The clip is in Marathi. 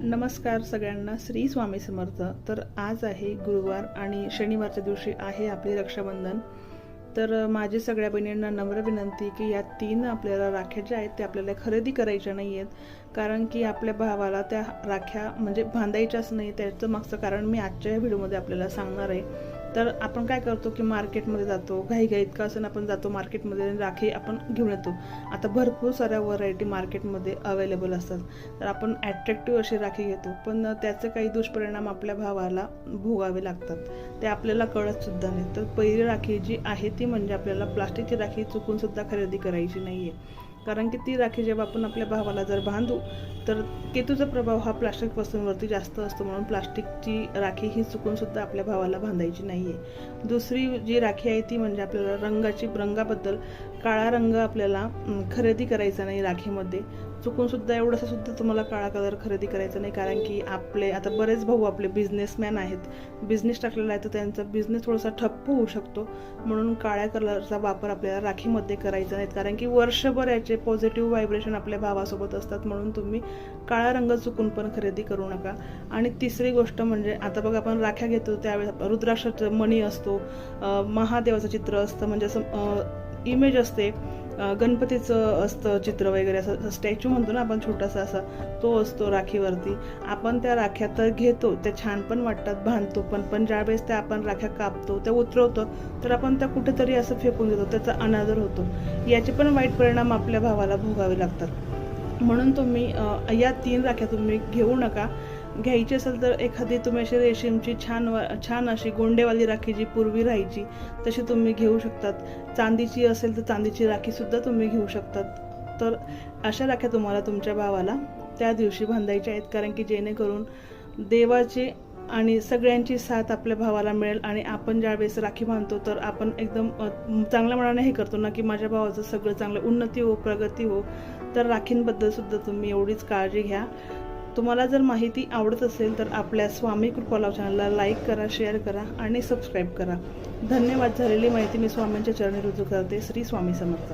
नमस्कार सगळ्यांना, श्री स्वामी समर्थ। तर आज आहे गुरुवार आणि शनिवारच्या दिवशी आहे आपले रक्षाबंधन। तर माझी सगळ्या बहिणींना नम्र विनंती की या 3 आपल्याला राख्या ज्या आहेत त्या आपल्याला खरेदी करायच्या नाही आहेत, कारण की आपल्या भावाला त्या राख्या म्हणजे बांधायच्याच नाही। त्याचं मागचं कारण मी आजच्या व्हिडिओमध्ये आपल्याला सांगणार आहे। तर आपण काय करतो की मार्केटमध्ये जातो, घाईघाईत का असं आपण जातो मार्केटमध्ये आणि राखी आपण घेऊन येतो। आता भरपूर साऱ्या व्हरायटी मार्केटमध्ये अवेलेबल असतात, तर आपण ॲट्रॅक्टिव्ह अशी राखी घेतो, पण त्याचे काही दुष्परिणाम आपल्या भावाला भोगावे लागतात, ते आपल्याला कळत सुद्धा नाही। तर पहिली राखी जी आहे ती म्हणजे आपल्याला प्लास्टिकची राखी चुकून सुद्धा खरेदी करायची नाही आहे, कारण की ती राखी जेव्हा आपण आपल्या भावाला जर बांधू तर केतूचा प्रभाव हा प्लास्टिक वस्तूंवरती जास्त असतो, म्हणून प्लास्टिकची राखी ही चुकून सुद्धा आपल्या भावाला बांधायची नाही आहे। दुसरी जी राखी आहे ती म्हणजे आपल्याला रंगाबद्दल काळा रंग आपल्याला खरेदी करायचा नाही राखीमध्ये, चुकून सुद्धा एवढंसं सुद्धा तुम्हाला काळा कलर खरेदी करायचा नाही, कारण की आपले आता बरेच भाऊ आपले बिझनेसमॅन आहेत, बिझनेस टाकलेला आहे, तर त्यांचा बिझनेस थोडासा ठप्प होऊ शकतो, म्हणून काळ्या कलरचा वापर आपल्याला राखीमध्ये करायचा नाही, कारण की वर्षभर याचे पॉझिटिव्ह व्हायब्रेशन आपल्या भावासोबत असतात, म्हणून तुम्ही काळा रंग चुकून पण खरेदी करू नका। आणि तिसरी गोष्ट म्हणजे आता बघा आपण राख्या घेतो त्यावेळेस रुद्राक्षाचा मणी असतो, महादेवाचं चित्र असतं, म्हणजे असं इमेज असते, गणपतीचं असतं चित्र वगैरे, असं स्टॅच्यू म्हणतो ना आपण छोटासा असा, तो असतो राखीवरती। आपण त्या राख्या तर घेतो, त्या छान पण वाटतात, बांधतो पण ज्यावेळेस त्या आपण राख्या कापतो, त्या उतरवतो, तर आपण त्या कुठेतरी असं फेकून देतो, त्याचा अनादर होतो। याचे पण वाईट परिणाम आपल्या भावाला भोगावे लागतात, म्हणून तुम्ही या 3 राख्या तुम्ही घेऊ नका। घ्यायची असेल तर एखादी तुम्ही अशी रेशीमची छान अशी गोंडेवाली राखी जी पूर्वी राहायची तशी तुम्ही घेऊ शकतात। चांदीची असेल तर चांदीची राखीसुद्धा तुम्ही घेऊ शकतात। तर अशा राख्या तुम्हाला तुमच्या भावाला त्या दिवशी बांधायच्या आहेत, कारण की जेणेकरून देवाची आणि सगळ्यांची साथ आपल्या भावाला मिळेल। आणि आपण ज्यावेळेस राखी बांधतो तर आपण एकदम चांगल्या मनाने हे करतो ना की माझ्या भावाचं सगळं चांगलं उन्नती हो, प्रगती हो। तर राखींबद्दल सुद्धा तुम्ही एवढीच काळजी घ्या। तुम्हाला जर माहिती आवडत असेल तर आपल्या स्वामी कृपालाव चॅनलला लाईक करा, शेअर करा आणि सबस्क्राईब करा। धन्यवाद। झालेली माहिती मी स्वामींच्या चरणी रुजू करते। श्री स्वामी समर्थ।